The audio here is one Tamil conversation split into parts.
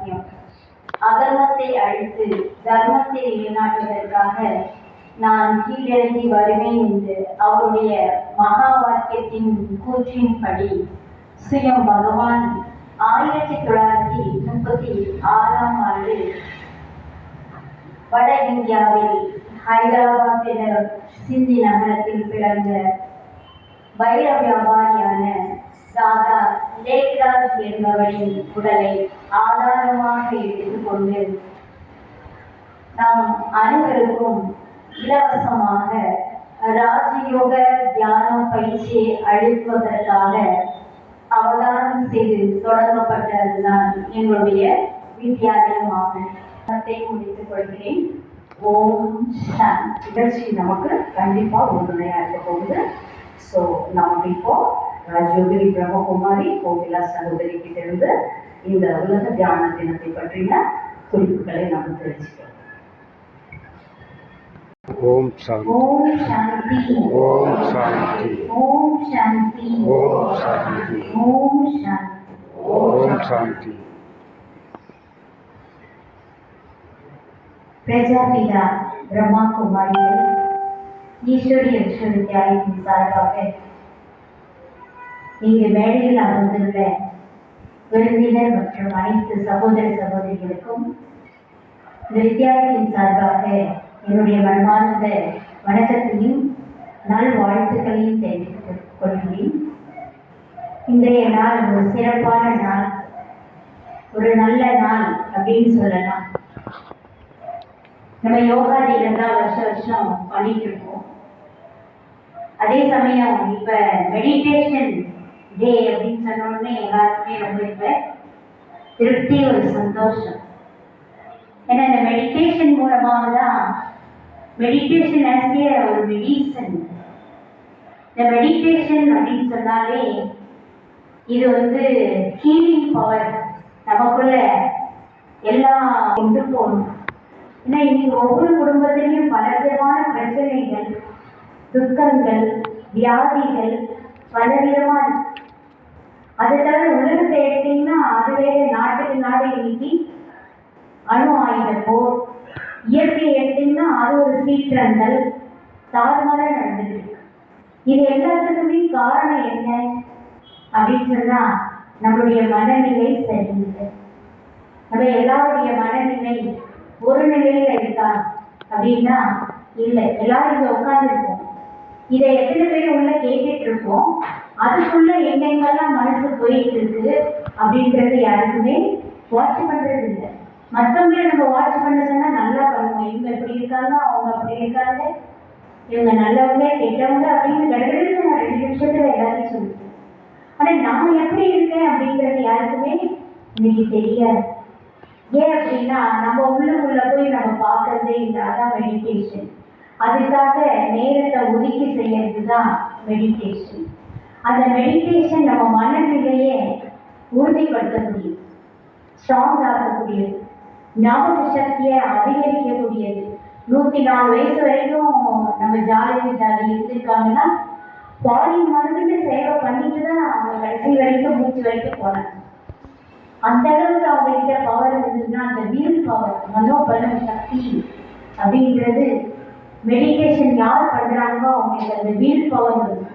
வாக்கியம். அதர்மத்தை அழித்து தர்மத்தை நிலைநாட்டுவதற்காக நான் கீழிறங்கி வருவேன் என்று அவருடைய மகா வாக்கியத்தின் கூற்றின்படி சுயம் பகவான் 1936ஆம் ஆண்டு வட இந்தியாவில் ஹைதராபாத் என்ற சிந்தி நகரத்தில் பிறந்த வைர வியாபாரியான தாதா லேக்ராஜ் என்பவரின் உடலை ஆதாரமாக எடுத்துக்கொண்டு நாம் அனைவருக்கும் இலவசமாக ராஜயோக தியான பயிற்சியை அளிப்பதற்காக அவதாரம் செய்து தொடங்கப்பட்டதுதான் எங்களுடைய வித்தியாலயமாகும். முடித்துக் கொள்கிறேன். ஓம் சாந்தி. நிகழ்ச்சி நமக்கு கண்டிப்பா உறுதுணையா இருக்க போகுது. ஸோ நமக்கு இப்போ ராஜயோகினி பிரம்மகுமாரி கோகிலா சகோதரி கிட்ட இருந்து இந்த உலக தியான தினத்தை பற்றின குறிப்புகளை நம்ம தெரிஞ்சுக்கிறோம். ஓம் சாந்தி. ஓம் சாந்தி. ஓம் சாந்தி. ஓம் சாந்தி. ஓம் சாந்தி. ஓம் சாந்தி. ஓம் சாந்தி. பிரஜாபிதா பிரம்மா குமாரிகள் ஈஸ்வரிய விஸ்வவித்யாலயத்தின் சார்பாக இங்கு மேடையில் அமர்ந்துள்ள விருந்தினர் மற்றும் அனைத்து சகோதர சகோதரிகளுக்கும் இந்த வித்தியாலயத்தின் சார்பாக என்னுடைய மனமார்ந்த வணக்கத்தையும் நல்வாழ்த்துக்களையும் தெரிவித்துக் கொள்கிறேன். இன்றைய நாள் ஒரு சிறப்பான நாள், ஒரு நல்ல நாள் அப்படின்னு சொல்லலாம். நம்ம யோகா தினம் தான் வருஷம் பண்ணிட்டு இருக்கோம். அதே சமயம் இப்ப மெடிடேஷன் டே அப்படின்னு சொன்னோடனே எல்லாருக்குமே ரொம்ப இப்ப திருப்தி, ஒரு சந்தோஷம். ஏன்னா இந்த மெடிடேஷன் மூலமாக தான் மெடிடேஷன் ஆசிய ஒரு மெடிசன். இந்த மெடிடேஷன் அப்படின்னு சொன்னாலே இது ஹீலிங் பவர் நமக்குள்ள எல்லாம் கொண்டு போகணும். ஏன்னா இன்னைக்கு ஒவ்வொரு குடும்பத்திலையும் பலவிதமான பிரச்சனைகள், துக்கங்கள், வியாதிகள் பலவிதமான. அதை தவிர உலகத்தை எடுத்தீங்கன்னா அதுவே நாட்டுக்கு நாடு இன்னைக்கு அணு ஆயுத போர், இயற்கை எடுத்தீங்கன்னா அது ஒரு சீற்றங்கள் தாறுமாற நடந்துட்டு இருக்கு. இது எல்லாத்துக்குமே காரணம் என்ன அப்படின்னு சொன்னா நம்மளுடைய மனநிலை சரியில்லை. நம்ம எல்லாருடைய மனநிலை ஒரு நிலையில இருக்கா அப்படின்னா இல்லை. எல்லாரும் இங்க உட்கார்ந்துருக்கோம், இதை எத்தனை பேர் உள்ள கேட்டுட்டு இருக்கோம், அதுக்குள்ள எங்கெங்கெல்லாம் மனசு போயிட்டு இருக்கு அப்படின்றது யாருக்குமே வாட்ச் பண்றது இல்லை. மற்றவங்கள நம்ம வாட்ச் பண்ண சொன்னா நல்லா பண்ணுவோம். இவங்க இப்படி இருக்காங்க, அவங்க அப்படி இருக்காங்க, இவங்க நல்லவங்க கெட்டவங்க அப்படின்னு கடற்கரை நான் 2 நிமிஷத்துல எல்லாத்தையும் சொல்லிட்டேன். ஆனா நான் எப்படி இருக்கேன் அப்படின்றது யாருக்குமே இன்னைக்கு தெரியாது. ஏன் அப்படின்னா நம்ம உள்ளுக்குள்ள போய் நம்ம பார்க்கறதே இல்லை. அதான் மெடிடேஷன். அதுக்காக நேரத்தை ஒதுக்கி செய்யறது தான் மெடிடேஷன். அந்த மெடிடேஷன் நம்ம மனநிலையை உறுதிப்படுத்த முடியும், ஸ்ட்ராங் ஆக்கக்கூடியது, ஞாபக சக்தியை அதிகரிக்கக்கூடியது. 104 வயசு வரைக்கும் நம்ம ஜாலிதாரி இருந்திருக்காங்கன்னா பாடி மறந்துட்டு சேவை பண்ணிட்டு தான் அவங்க கடைசி வரைக்கும் மூச்சு வரைக்கும் போனாங்க. அந்த அளவுக்கு அவங்க கிட்ட பவர் இருந்ததுன்னா அந்த வீல் பவர், மனோபலம் சக்தி அப்படின்றது மெடிடேஷன் யார் பண்றாங்களோ அவங்களுக்கு அந்த வீல் பவர் வருது.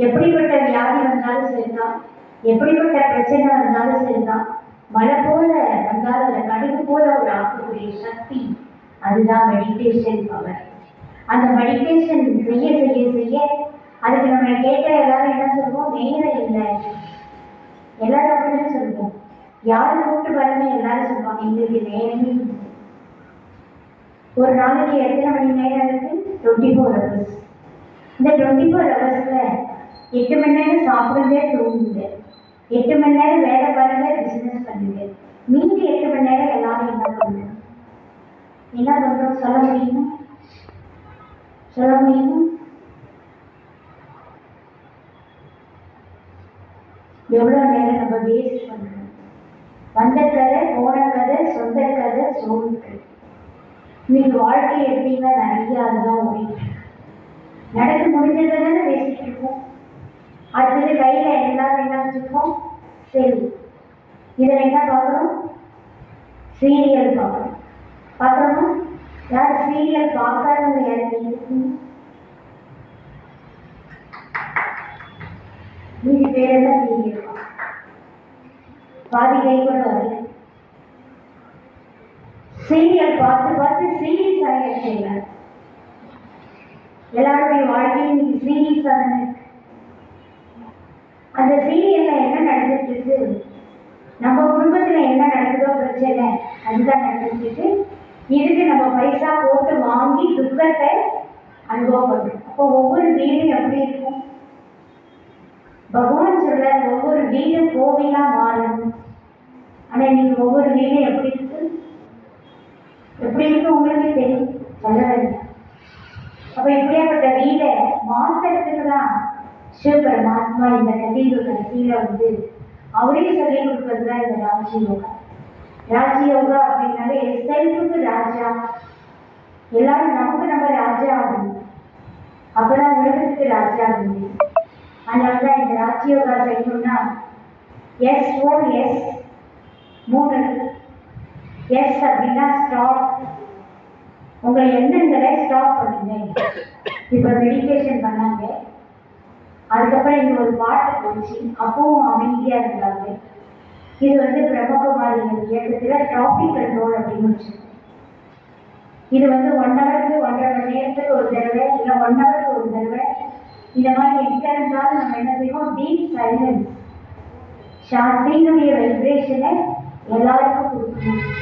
எப்படிப்பட்ட வியாதி வந்தாலும் சரிதான், எப்படிப்பட்ட பிரச்சனை வந்தாலும் சரிதான், மழை போல வந்தாலும் அந்த கடுகு போல ஒரு ஆக்கக்கூடிய சக்தி, அதுதான் மெடிடேஷன் பவர். அந்த மெடிடேஷன் செய்ய செய்ய செய்ய அதுக்கு நம்ம கேட்ட எல்லாரும் என்ன சொல்லுவோம், நேரம் இல்லை. எல்லாரும் அப்படின்னு சொல்லுவோம். யாரு கூப்பிட்டு பாருங்க எல்லாரும் சொல்லுவாங்க எங்களுக்கு நேரமே. ஒரு நாளைக்கு எத்தனை மணி நேரம் இருக்கு? 24 hours. இந்த 24 hours 8 மணி நேரம் சாப்பிடுங்க, தூங்குங்க, 8 மணி நேரம் வேலை பாருங்க, பிசினஸ் பண்ணுங்க. மீதி 8 மணி நேரம் எல்லாரும் என்ன பண்ணுங்க? என்ன பண்றோம் சொல்ல முடியுமா? சொல்ல முடியுமா? எவ்வளவு நேரம் நம்ம வேஸ்ட் பண்றோம்? வந்த கதை, போன கதை, சொந்த கதை, சோழ கதை. இன்னைக்கு வாழ்க்கை எடுத்தீங்கன்னா நிறைய அதுதான் ஓடிட்டு நடக்க முடிஞ்சதை தானே பேசிட்டு இருக்கோம். அடுத்தது கையில எல்லாரும் என்ன வச்சுருக்கோம்? சரி, இதில் என்ன பார்க்குறோம்? சீரியல் பார்க்கணும். பார்க்குறோமா? யார் சீரியல் பார்க்காதவங்க யாருக்கு இருக்குங்க? மீதி பேரெல்லாம் சீரியல் பாதி கை கூட வரல. சீரியல் பார்த்து பார்த்து சீரியஸ் ஆகிடுச்சுங்க. எல்லாருடைய வாழ்க்கையும் இன்னைக்கு சீரியஸா தானே இருக்கு. அந்த சீரியல்ல என்ன நடந்துட்டு இருக்கு, நம்ம குடும்பத்துல என்ன நடக்குதோ பிரச்சனை அதுதான் நடந்துட்டு இருக்கு. இதுக்கு நம்ம பைசா போட்டு வாங்கி துக்கத்தை அனுபவப்படுறோம். அப்போ ஒவ்வொரு வீடும் எப்படி இருக்கும்? பகவான் சொல்ற ஒவ்வொரு வீடும் கோவிலா மாறணும். ஆனா இன்னைக்கு ஒவ்வொரு வீடும் எப்படி இருக்கு? எப்படி இருக்கு உங்களுக்கு தெரியும், சொல்ல வேண்டாம். அப்ப இப்படியாப்பட்ட வீடை மாத்திரத்துக்கு தான் சிவபரமாத்மா இந்த கலியுக கடைசியில வந்து அவரே சொல்லி கொடுப்பதுதான் இந்த ராஜயோகா. ராஜயோகா அப்படின்னாலே செல்ஃபுக்கு ராஜா, எல்லாரும் நமக்கு நம்ம ராஜா ஆகணும். அப்பதான் உலகத்துக்கு ராஜா ஆக முடியும். அதனாலதான் இந்த ராஜயோகா செய்யணும்னா SOS 3 எஸ் அப்படின்னா ஸ்டாப். உங்களை எண்ணங்களை ஸ்டாப் பண்ணுங்க. இப்போ மெடிடேஷன் பண்ணாங்க, அதுக்கப்புறம் இங்கே ஒரு பாட்டு போச்சு, அப்பவும் அமைதியாக இருந்தாங்க. இது வந்து பிரம்மகுமாரிகள் இயக்கத்தில் டிராஃபிக் கண்ட்ரோல் அப்படின்னு வச்சுருக்கோம். இது வந்து 1 ஹவருக்கு 1.5 மணி நேரத்துக்கு ஒரு தடவை, இல்லை 1 ஹவருக்கு ஒரு தடவை, இந்த மாதிரி எங்கே இருந்தாலும் நம்ம என்ன செய்வோம், டீப் சைலன்ஸ் சாந்தியினுடைய வைப்ரேஷனை எல்லாருக்கும் கொடுக்கணும்.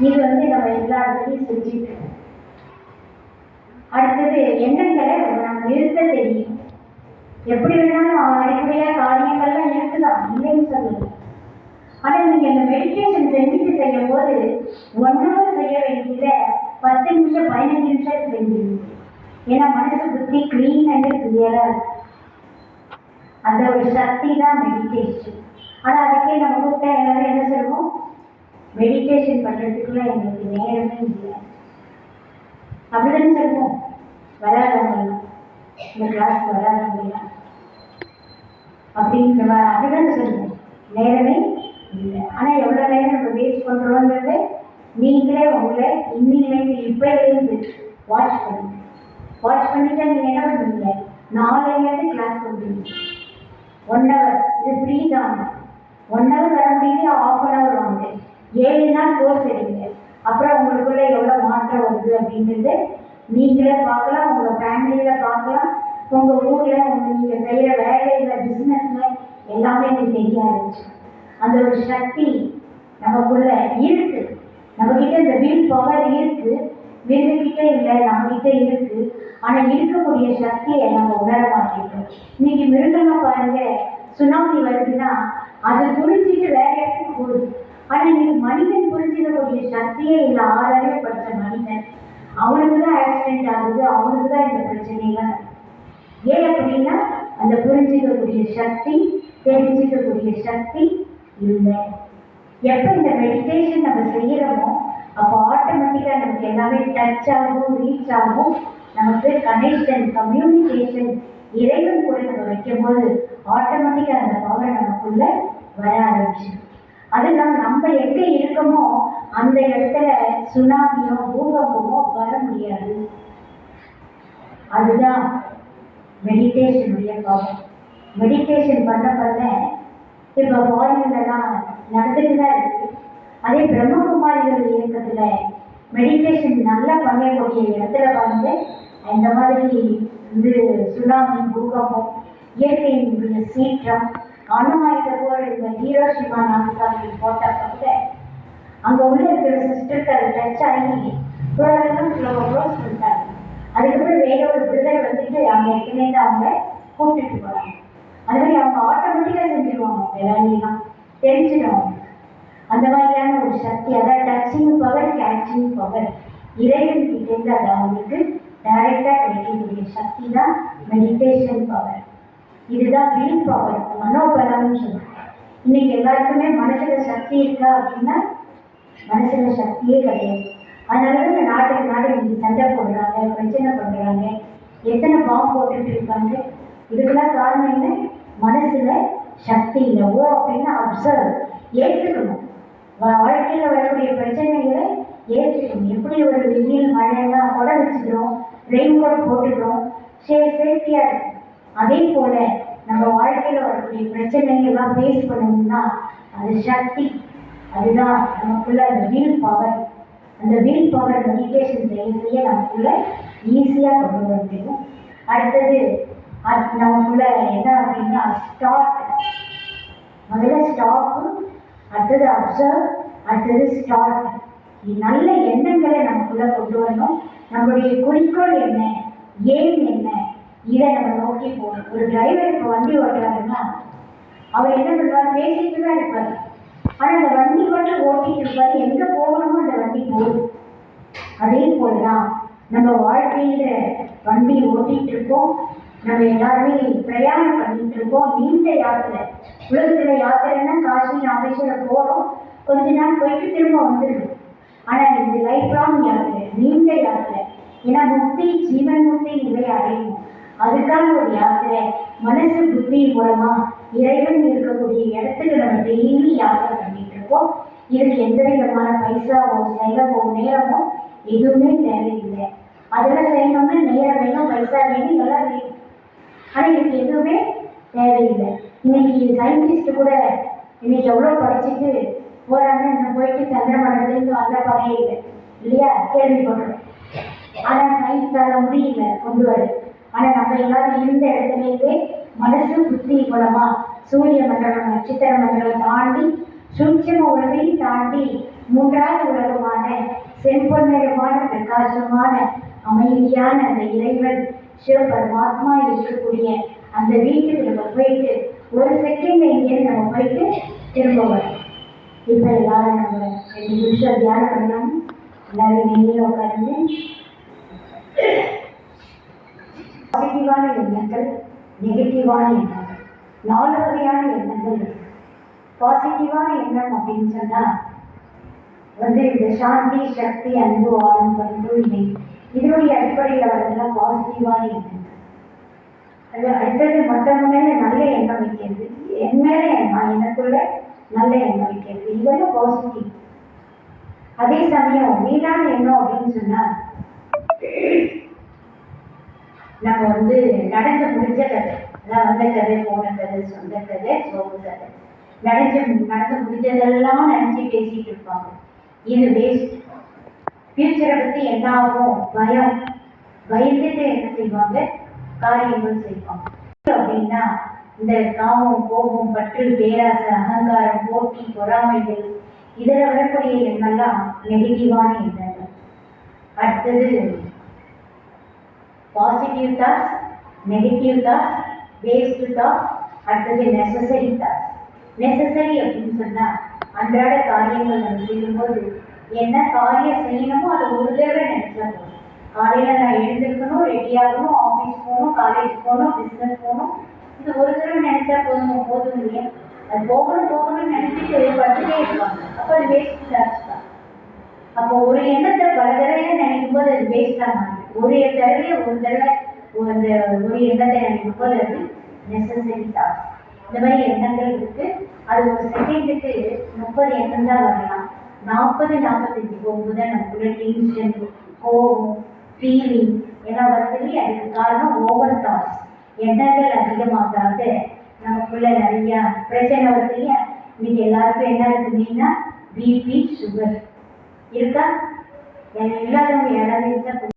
இது வந்து நம்ம எல்லாருக்கையும் செஞ்சுட்டு இருக்கோம். அடுத்தது எண்ணங்களை நம்ம நிறுத்த தெரியும். எப்படி வேணாலும் அடிப்படையாக காரியங்கள்லாம் இருக்கலாம், இல்லைன்னு சொல்லலாம். ஆனால் நீங்கள் இந்த மெடிடேஷன் செஞ்சுட்டு செய்யும் போது 1 ஹவர் செய்ய வேண்டியத 10 நிமிஷம் 15 நிமிஷம் செஞ்சிருங்க. ஏன்னா மனசு புத்தி கிளீன் அண்ட் கிளியராக இருக்கு. அந்த ஒரு சக்தி தான் மெடிடேஷன். ஆனால் அதுக்கே நம்ம கூப்பிட்டா எல்லாரும் என்ன சொல்லுவோம், மெடிடேஷன் பண்ணுறதுக்குள்ள எங்களுக்கு நேரமே இல்லை அப்படிதான் சொல்லுவோம். வராதவங்கலாம் இந்த கிளாஸ்க்கு வராதவங்கலாம் அப்படின்ற மாதிரி அப்படிதான் சொல்லுவோம், நேரமே இல்லை. ஆனால் எவ்வளோ நேரம் நம்ம வேஸ்ட் பண்ணுறோங்கிறத நீங்களே உங்களை இன்னிலேருந்து இப்போலேருந்து வாட்ச் பண்ணுங்க. வாட்ச் பண்ணிட்டா நீங்கள் என்ன பண்ணுவீங்க, நாளையிலேருந்து கிளாஸ் பண்ணுவீங்க. 1 ஹவர் இது ஃப்ரீ தான். 1 ஹவர் வர முடியல, 1/2 ஹவர் வாங்க. 7 நாள் கோர்ஸ் எடுங்க. அப்புறம் உங்களுக்குள்ள எவ்வளோ மாற்றம் வருது அப்படின்றது நீங்களே பார்க்கலாம், உங்கள் ஃபேமிலியில் பார்க்கலாம், உங்கள் ஊரில் நீங்கள் செய்கிற வேலையில் பிஸ்னஸில் எல்லாமே உங்களுக்கு தெரிய ஆரம்பிச்சு. அந்த ஒரு சக்தி நமக்குள்ள இருக்கு. நம்மக்கிட்ட இந்த வில் பவர் இருக்கு, மிருகக்கிட்ட இல்லை, நம்மகிட்ட இருக்கு. ஆனால் இருக்கக்கூடிய சக்தியை நம்ம உணர மாட்டேங்கிறோம். இன்னைக்கு மிருகமாக பாருங்க, சுனாமி வருதுன்னா அது புரிஞ்சுட்டு வேற இடத்துக்கு போகுது. ஆனால் இன்னைக்கு மனிதன் புரிஞ்சுக்கக்கூடிய சக்தியே இல்லை. 6 அறிவு படித்த மனிதன், அவனுக்கு தான் ஆக்சிடென்ட் ஆகுது, அவனுக்கு தான் இந்த பிரச்சனைலாம். ஏன் அப்படின்னா அந்த புரிஞ்சிக்கக்கூடிய சக்தி, தெரிஞ்சிக்கக்கூடிய சக்தி இல்லை. எப்போ இந்த மெடிடேஷன் நம்ம செய்கிறோமோ அப்போ ஆட்டோமேட்டிக்காக நமக்கு எல்லாமே டச் ஆகும், ரீச் ஆகும். நமக்கு கனெக்ஷன், கம்யூனிகேஷன் இறைவன் கூட நம்ம வைக்கும்போது ஆட்டோமேட்டிக்காக அந்த பவர் நமக்குள்ள வர ஆரம்பிச்சிடும். அதுதான் நம்ம எங்கே இருக்கோமோ அந்த இடத்துல சுனாமியோ பூகம்பமோ வர முடியாது. அதுதான் மெடிடேஷனுடைய பவர். மெடிடேஷன் பண்ண இப்போ ஃபாரின்லாம் நடந்துட்டு தான் இருக்கு. அதே பிரம்மகுமாரிகள் இயக்கத்தில் மெடிடேஷன் நல்லா பண்ணக்கூடிய இடத்துல பாருங்க, இந்த மாதிரி வந்து சுனாமி, பூகம்பம், இயற்கையினுடைய சீற்றம், அணு ஆயுத போர், இந்த ஹீரோஷிமா நாகசாகி போட்டப்ப அங்கே உள்ள இருக்கிற சிஸ்டருக்கு அது டச் ஆகி க்ளோஸ் பண்ணிட்டாங்க. அதுக்கப்புறம் வேற ஒரு பிரதர் வந்துட்டு அங்கே ஏற்கனவே அவங்க கூப்பிட்டுட்டு போகிறாங்க. அது மாதிரி அவங்க ஆட்டோமேட்டிக்காக செஞ்சுருவாங்க, வேலையெல்லாம் தெரிஞ்சிடும் அவங்களுக்கு. அந்த மாதிரியான ஒரு சக்தி, அதாவது டச்சிங் பவர், கேட்சிங் பவர், இறைவன்கிட்டேருந்து அது அவங்களுக்கு டைரக்டாக கிடைக்கக்கூடிய சக்தி தான் மெடிடேஷன் பவர். இதுதான் வில் பவர், மனோபலம்னு சொல்லுவாங்க. இன்னைக்கு எல்லாருக்குமே மனசுல சக்தி இருக்கா அப்படின்னா மனசுல சக்தியே கிடையாது. அதனால தான் நாட்டுக்கு நாடு இன்னைக்கு சண்டை போடுறாங்க, பிரச்சனை பண்ணுறாங்க, எத்தனை பாம்பு போட்டுட்டு இருக்காங்க. இதுக்கெல்லாம் காரணம் என்ன, மனசுல சக்தி இல்லை. ஓ அப்படின்னா அப்சர்வ், ஏற்றுக்கணும். வாழ்க்கையில் வரக்கூடிய பிரச்சனைகளை ஏற்றுக்கணும். எப்படி ஒரு வெயில் மழையெல்லாம் கூட வச்சுக்கிறோம், ரெயின் கோட் போட்டுக்கிறோம், சேஃப்டியாக இருக்கும். அதே போல நம்ம வாழ்க்கையில் வரக்கூடிய பிரச்சனைகள்லாம் ஃபேஸ் பண்ணணும்னா அது சக்தி, அதுதான் நமக்குள்ள அந்த வில் பவர். அந்த வில் பவர் மெடிடேஷன் செய்ய நமக்குள்ள ஈஸியாக கொண்டு வர முடியும். அடுத்தது நமக்குள்ள என்ன அப்படின்னா ஸ்டார்ட். முதல்ல ஸ்டாப்பு, அடுத்தது அப்சர்வ், அடுத்தது ஸ்டார்ட். நல்ல எண்ணங்களை நமக்குள்ள கொண்டு வரணும். நம்மளுடைய குறிக்கோள் என்ன, ஏம் என்ன, இதை நம்ம நோக்கி போகணும். ஒரு டிரைவர் இப்போ வண்டி ஓட்டுறாருன்னா அவர் என்ன பண்ணுவார், பேசிட்டு தான் இருப்பார். ஆனால் அந்த வண்டி மட்டும் ஓட்டிட்டு இருப்பார், எங்கே போகணுமோ அந்த வண்டி போகும். அதே போலதான் நம்ம வாழ்க்கையில வண்டி ஓட்டிட்டு இருக்கோம். நம்ம எல்லாருமே பிரயாணம் பண்ணிட்டு இருக்கோம். நீண்ட யாத்திரை, உலகத்துல யாத்திரைன்னா காசி ராமேஸ்வரம் போறோம், கொஞ்ச நாள் போயிட்டு திரும்ப வந்துடுது. ஆனா இது லைஃப் லாங் யாத்திரை, நீண்ட யாத்திரை. ஏன்னா முக்தி, ஜீவன் முக்தி நிலை அடையணும். அதுக்கான ஒரு யாத்திரை. மனசு புத்தி மூலமா இறைவன் இருக்கக்கூடிய இடத்துக்கு நம்ம டெய்லி யாத்திரை பண்ணிட்டு இருக்கோம். இதுக்கு எந்த விதமான பைசாவோ செலவோ நேரமோ எதுவுமே தேவையில்லை. அதெல்லாம் செய்யணும்னா நேரம் வேணும், பைசா வேணும், எல்லாம் வேணும். ஆனால் இதுக்கு எதுவுமே தேவையில்லை. இன்னைக்கு சயின்டிஸ்ட் கூட இன்னைக்கு எவ்வளோ படிச்சுட்டு போறாங்க, இன்னும் போயிட்டு சந்திரமண்டலத்துலேருந்து வந்த படையே இல்லை இல்லையா, கேள்விப்படுறோம். ஆனால் சயின்ஸால முடியல கொண்டு வர. ஆனால் நம்ம எல்லாரும் இருந்த இடத்துலேருந்தே மனசு புத்தி மூலமா சூரிய மண்டலம், நட்சத்திர மண்டலம் தாண்டி சூட்சும உலகையும் தாண்டி மூன்றாவது உலகமான செம்பொன்னிறமான பிரகாசமான அமைதியான அந்த இறைவன் சிவபரமாத்மா இருக்கக்கூடிய அந்த வீட்டுக்கு நம்ம போயிட்டு ஒரு செகண்ட் இங்கேருந்து நம்ம போயிட்டு திரும்ப வரோம். இப்போ எல்லாரும் நம்ம 2 நிமிஷம் தியானம் பண்ணணும். எல்லாரும் நெய்யில் உட்காந்து பாசிட்டிவான எண்ணங்கள், நெகட்டிவான எண்ணங்கள், 4 வகையான எண்ணங்கள் இருக்கு. பாசிட்டிவான எண்ணம் அப்படின்னு சொன்னா இந்த சாந்தி, சக்தி, அன்பு, ஆனந்தம், தூய்மை, இதனுடைய அடிப்படையில் வரதெல்லாம் பாசிட்டிவான எண்ணங்கள். அது அடுத்தது மற்றவங்க மேல நல்ல எண்ணம் வைக்கிறது, என் மேல எனக்குள்ள நல்ல எண்ணம் வைக்கிறது, இதெல்லாம் பாசிட்டிவ். அதே சமயம் வீணான எண்ணம் அப்படின்னு சொன்னா நம்ம நடந்து முடிஞ்ச கதை, அதான் வந்த கதை, போன கதை, சொந்த கதை, சோக கதை, நடந்து முடிஞ்சதெல்லாம் நினைச்சு பேசிட்டு இருப்பாங்க. இது வேஸ்ட். ஃபியூச்சரை பத்தி என்ன ஆகும், பயம், பயந்துட்டு என்ன செய்வாங்க, காரியங்கள் செய்வாங்க. அப்படின்னா இந்த காமம், கோபம், பற்று, பேராசை, அகங்காரம், போட்டி, பொறாமைகள், இதில் வரக்கூடிய எண்ணெல்லாம் நெகட்டிவான எண்ணங்கள். அடுத்தது positive thoughts, negative thoughts, waste thoughts, அடுத்தது நெசசரி தாட்ஸ். நெசசரி அப்படின்னு சொன்னா அன்றாட காரியங்கள் நம்ம செய்யும்போது என்ன காரியம் செய்யணுமோ அதை ஒரு தடவை நினைச்சா போதும். காலையில் நான் எழுந்திருக்கணும், ரெடியாகணும், ஆஃபீஸ் போகணும், காலேஜ் போகணும், பிஸ்னஸ் போகணும், இது ஒரு தடவை நினைச்சா போதும் இல்லையா? அது போகணும்னு நினைச்சிட்டு படுத்துட்டே இருப்பாங்க. அப்போ அது வேஸ்ட் தாட்ஸ் தான். அப்போ ஒரு எண்ணத்தை பல தடவையாக நினைக்கும் போது அது வேஸ்டாக மாறுது. ஒரு தடவை அந்த ஒரு எண்ணத்தை நினைக்கும் போது அது நெசசரி தாட்ஸ். இந்த மாதிரி எண்ணங்கள் இருக்கு. அது ஒரு செகண்டுக்கு 30 எண்ணம் தான் வரலாம். 40-45 போகும்போது நமக்குள்ள டென்ஷன், கோபம், ஃபீலிங் எல்லாம் வருது. அதுக்கு காரணம் ஓவர் தாட்ஸ். எண்ணங்கள் அதிகமாகாத நமக்குள்ள நிறைய பிரச்சனை வருது இல்லையா? இன்னைக்கு எல்லாருக்கும் என்ன இருக்குன்னா பிபி, சுகர் இருக்கா? இல்லாதவங்க யாராவது இருந்தால்